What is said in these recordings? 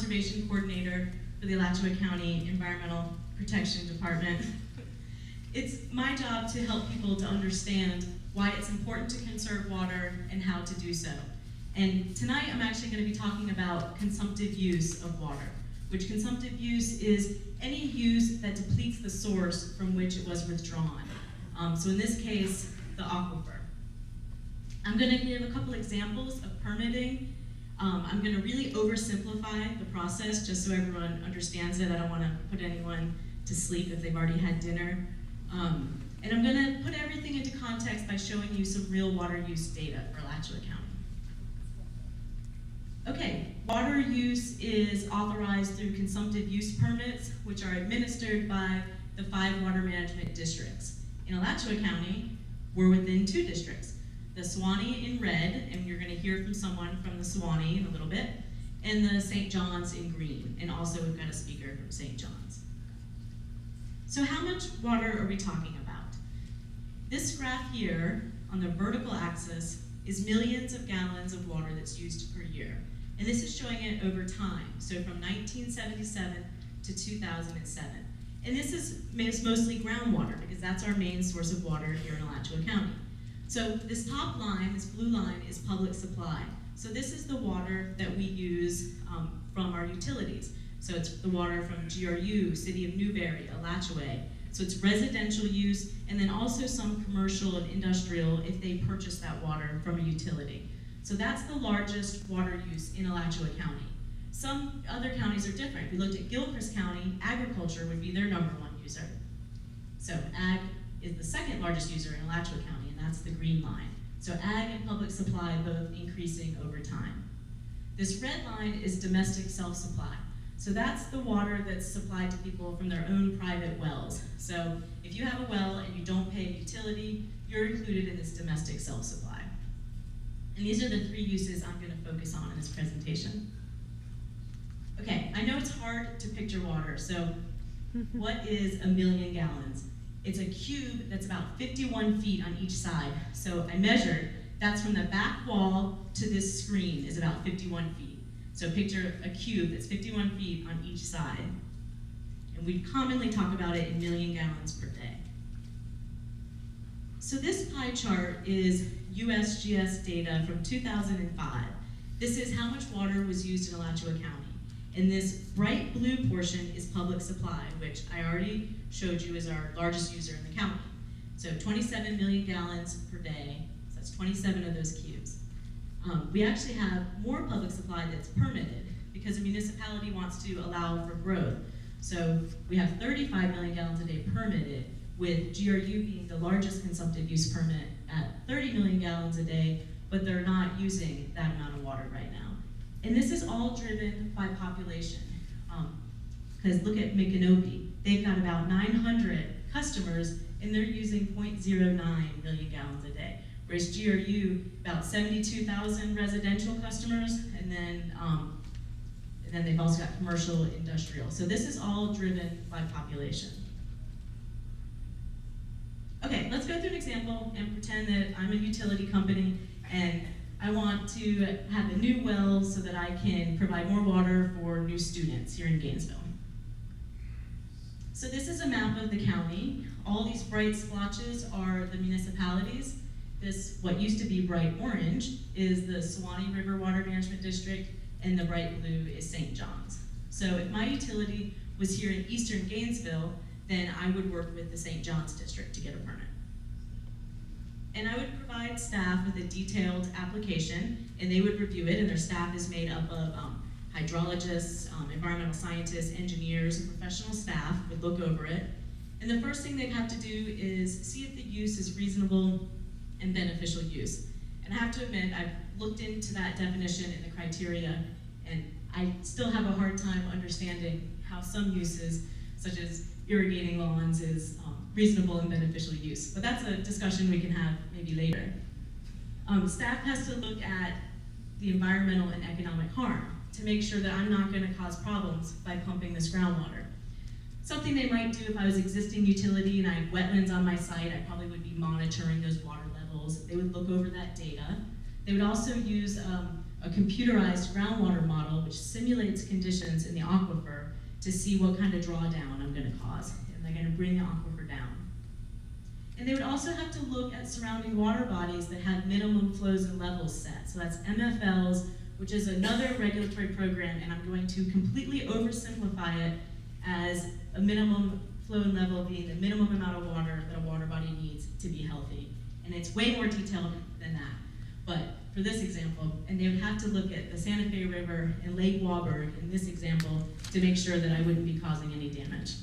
Conservation Coordinator for the Alachua County Environmental Protection Department. It's my job to help people to understand why it's important to conserve water and how to do so. And tonight I'm actually going to be talking about consumptive use of water, which consumptive use is any use that depletes the source from which it was withdrawn. So in this case, the aquifer. I'm going to give a couple examples of permitting. I'm going to really oversimplify the process just so everyone understands it. I don't want to put anyone to sleep if they've already had dinner. And I'm going to put everything into context by showing you some real water use data for Alachua County. Okay, water use is authorized through consumptive use permits, which are administered by the 5 water management districts. In Alachua County, we're within 2 districts. The Suwannee in red, and you're going to hear from someone from the Suwannee in a little bit, and the St. John's in green, and also we've got a speaker from St. John's. So how much water are we talking about? This graph here, on the vertical axis, is millions of gallons of water that's used per year. And this is showing it over time, so from 1977 to 2007. And this is mostly groundwater, because that's our main source of water here in Alachua County. So this top line, this blue line, is public supply. So this is the water that we use from our utilities. So it's the water from GRU, City of Newberry, Alachua. So it's residential use, and then also some commercial and industrial if they purchase that water from a utility. So that's the largest water use in Alachua County. Some other counties are different. If we looked at Gilchrist County, agriculture would be their #1 user. So ag is the 2nd largest user in Alachua County, and that's the green line. So ag and public supply both increasing over time. This red line is domestic self-supply. So that's the water that's supplied to people from their own private wells. So if you have a well and you don't pay a utility, you're included in this domestic self-supply. And these are the 3 uses I'm going to focus on in this presentation. Okay, I know it's hard to picture water, so what is a million gallons? It's a cube that's about 51 feet on each side. So I measured, that's from the back wall to this screen is about 51 feet. So picture a cube that's 51 feet on each side. And we commonly talk about it in million gallons per day. So this pie chart is USGS data from 2005. This is how much water was used in Alachua County. And this bright blue portion is public supply, which I already showed you is our largest user in the county. So 27 million gallons per day, so that's 27 of those cubes. We actually have more public supply that's permitted because the municipality wants to allow for growth. So we have 35 million gallons a day permitted, with GRU being the largest consumptive use permit at 30 million gallons a day, but they're not using that amount of water right now. And this is all driven by population. Because look at Micanopy. They've got about 900 customers, and they're using 0.09 million gallons a day. Whereas GRU, about 72,000 residential customers, and then they've also got commercial, industrial. So this is all driven by population. Okay, let's go through an example and pretend that I'm a utility company and I want to have a new well so that I can provide more water for new students here in Gainesville. So this is a map of the county. All these bright splotches are the municipalities. This, what used to be bright orange, is the Suwannee River Water Management District, and the bright blue is St. John's. So if my utility was here in eastern Gainesville, then I would work with the St. John's district to get a permit. And I would provide staff with a detailed application, and they would review it, and their staff is made up of hydrologists, environmental scientists, engineers, and professional staff would look over it. And the first thing they'd have to do is see if the use is reasonable and beneficial use. And I have to admit, I've looked into that definition and the criteria, and I still have a hard time understanding how some uses, such as irrigating lawns, is reasonable and beneficial use. But that's a discussion we can have maybe later. Staff has to look at the environmental and economic harm to make sure that I'm not going to cause problems by pumping this groundwater. Something they might do if I was existing utility and I had wetlands on my site, I probably would be monitoring those water levels. They would look over that data. They would also use a computerized groundwater model which simulates conditions in the aquifer to see what kind of drawdown I'm going to cause. And they're going to bring the aquifer down. And they would also have to look at surrounding water bodies that have minimum flows and levels set. So that's MFLs, which is another regulatory program, and I'm going to completely oversimplify it as a minimum flow and level being the minimum amount of water that a water body needs to be healthy. And it's way more detailed than that. But for this example, and they would have to look at the Santa Fe River and Lake Wahlberg in this example to make sure that I wouldn't be causing any damage.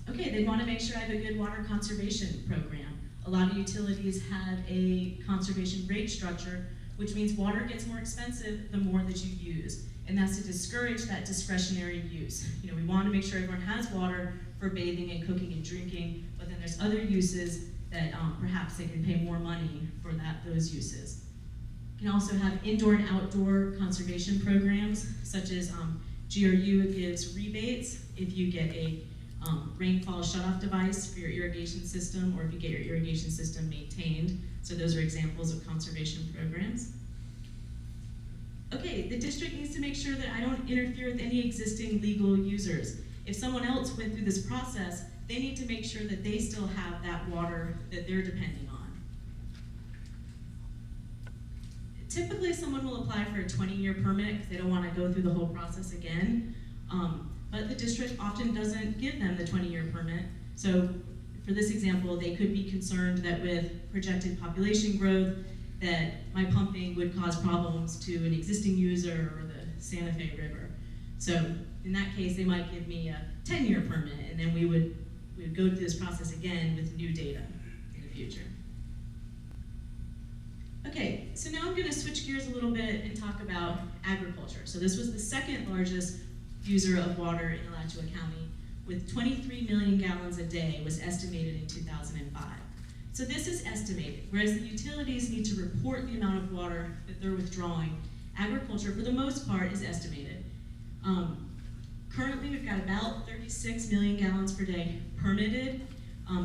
Okay, they'd want to make sure I have a good water conservation program. A lot of utilities have a conservation rate structure, which means water gets more expensive the more that you use. And that's to discourage that discretionary use. You know, we want to make sure everyone has water for bathing and cooking and drinking, but then there's other uses that perhaps they can pay more money for those uses. You can also have indoor and outdoor conservation programs, such as GRU gives rebates if you get a rainfall shutoff device for your irrigation system, or if you get your irrigation system maintained. So those are examples of conservation programs. Okay, the district needs to make sure that I don't interfere with any existing legal users. If someone else went through this process, they need to make sure that they still have that water that they're depending on. Typically, someone will apply for a 20-year permit because they don't want to go through the whole process again. But the district often doesn't give them the 20-year permit. So for this example, they could be concerned that with projected population growth, that my pumping would cause problems to an existing user or the Santa Fe River. So in that case, they might give me a 10-year permit, and then we would go through this process again with new data in the future. Okay, so now I'm going to switch gears a little bit and talk about agriculture. So this was the second largest user of water in Alachua County, with 23 million gallons a day was estimated in 2005. So this is estimated, whereas the utilities need to report the amount of water that they're withdrawing. Agriculture, for the most part, is estimated. Currently, we've got about 36 million gallons per day permitted.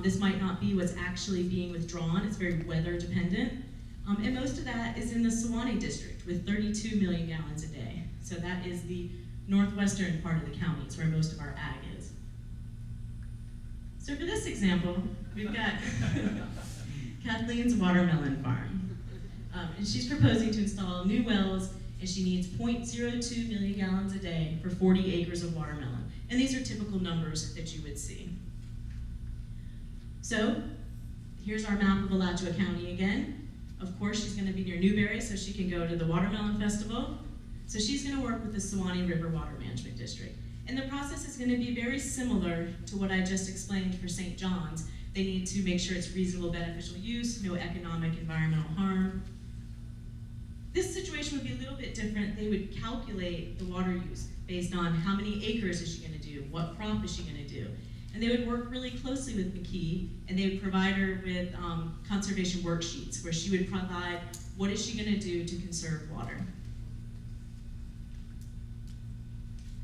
This might not be what's actually being withdrawn. It's very weather dependent. And most of that is in the Sewanee district with 32 million gallons a day. So that is the northwestern part of the county. It's where most of our ag is. So for this example, we've got Kathleen's watermelon farm. And she's proposing to install new wells, and she needs 0.02 million gallons a day for 40 acres of watermelon. And these are typical numbers that you would see. So here's our map of Alachua County again. Of course, she's going to be near Newberry, so she can go to the Watermelon Festival. So she's going to work with the Sewanee River Water Management District. And the process is going to be very similar to what I just explained for St. John's. They need to make sure it's reasonable beneficial use, no economic environmental harm. This situation would be a little bit different. They would calculate the water use based on how many acres is she going to do, what crop is she going to do. And they would work really closely with McKee, and they would provide her with conservation worksheets where she would provide what is she going to do to conserve water.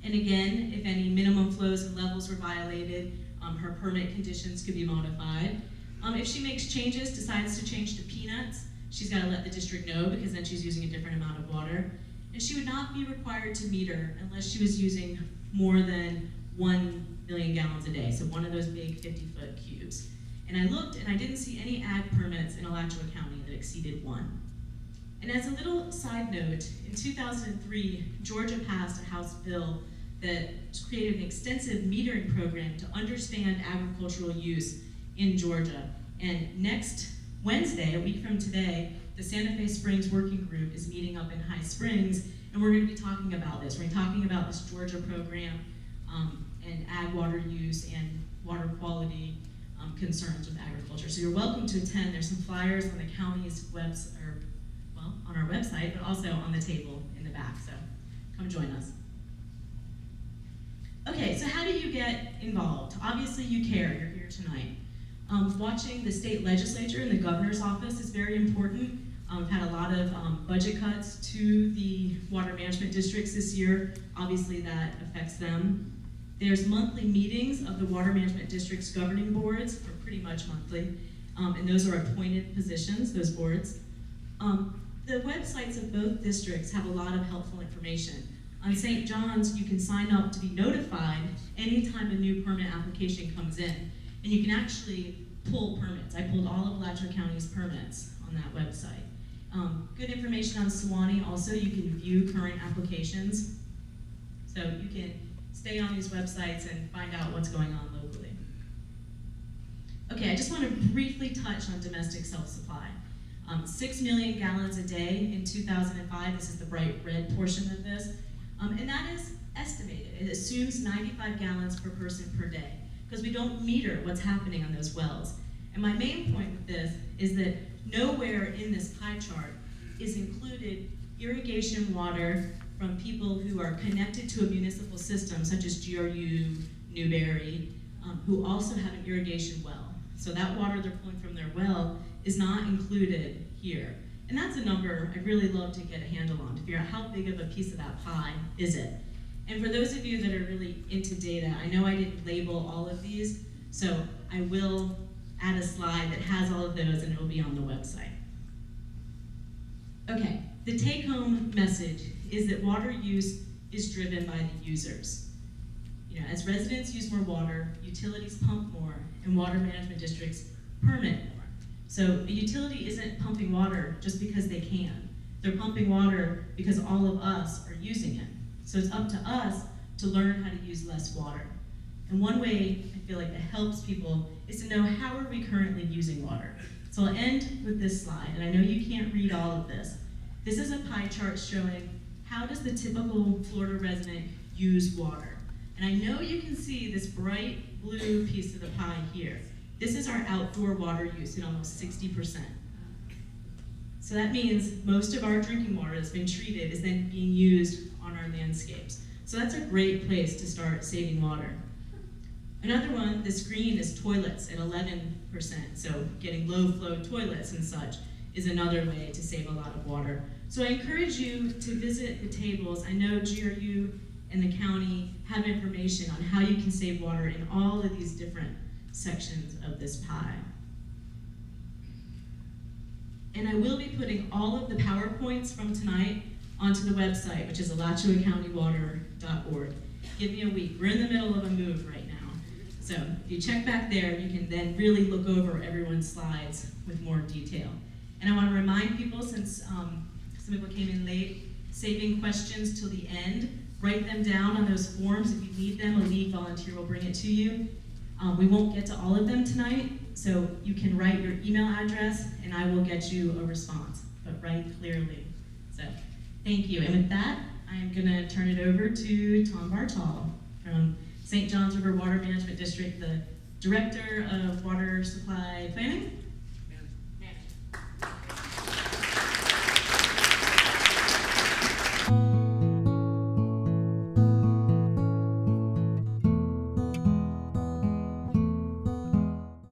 And again, if any minimum flows and levels were violated, her permit conditions could be modified. If she makes changes, decides to change to peanuts, she's got to let the district know, because then she's using a different amount of water. And she would not be required to meter unless she was using more than 1 million gallons a day, so one of those big 50-foot cubes. And I looked, and I didn't see any ag permits in Alachua County that exceeded 1. And as a little side note, in 2003, Georgia passed a House bill that created an extensive metering program to understand agricultural use in Georgia. And next Wednesday, a week from today, the Santa Fe Springs Working Group is meeting up in High Springs, and we're going to be talking about this. We're talking about this Georgia program and ag water use and water quality concerns with agriculture. So you're welcome to attend. There's some flyers on the county's on our website, but also on the table in the back. So come join us. Okay, so how do you get involved? Obviously you care, you're here tonight. Watching the state legislature and the governor's office is very important. We've had a lot of budget cuts to the water management districts this year. Obviously that affects them. There's monthly meetings of the water management district's governing boards, or pretty much monthly, and those are appointed positions, those boards. the websites of both districts have a lot of helpful information. On St. John's, you can sign up to be notified anytime a new permit application comes in. And you can actually pull permits. I pulled all of Alachua County's permits on that website. Good information on Sewanee. Also, you can view current applications. So you can stay on these websites and find out what's going on locally. Okay, I just want to briefly touch on domestic self-supply. 6 million gallons a day in 2005. This is the bright red portion of this. And that is estimated. It assumes 95 gallons per person per day, because we don't meter what's happening on those wells. And my main point with this is that nowhere in this pie chart is included irrigation water from people who are connected to a municipal system, such as GRU, Newberry, who also have an irrigation well. So that water they're pulling from their well is not included here. And that's a number I'd really love to get a handle on, to figure out how big of a piece of that pie is it. And for those of you that are really into data, I know I didn't label all of these, so I will add a slide that has all of those, and it will be on the website. Okay, the take-home message is that water use is driven by the users. You know, as residents use more water, utilities pump more, and water management districts permit more. So a utility isn't pumping water just because they can. They're pumping water because all of us are using it. So it's up to us to learn how to use less water. And one way I feel like that helps people is to know, how are we currently using water? So I'll end with this slide, and I know you can't read all of this. This is a pie chart showing how does the typical Florida resident use water. And I know you can see this bright blue piece of the pie here. This is our outdoor water use at almost 60%. So that means most of our drinking water that's been treated is then being used on our landscapes. So that's a great place to start saving water. Another one, this green, is toilets at 11%. So getting low flow toilets and such is another way to save a lot of water. So I encourage you to visit the tables. I know GRU and the county have information on how you can save water in all of these different sections of this pie. And I will be putting all of the PowerPoints from tonight onto the website, which is alachuacountywater.org. Give me a week. We're in the middle of a move right now. So if you check back there, you can then really look over everyone's slides with more detail. And I want to remind people, since some people came in late, saving questions till the end. Write them down on those forms. If you need them, a lead volunteer will bring it to you. We won't get to all of them tonight, so you can write your email address and I will get you a response, but write clearly. So thank you. And with that, I'm going to turn it over to Tom Bartol from St. John's River Water Management District, the Director of Water Supply Planning.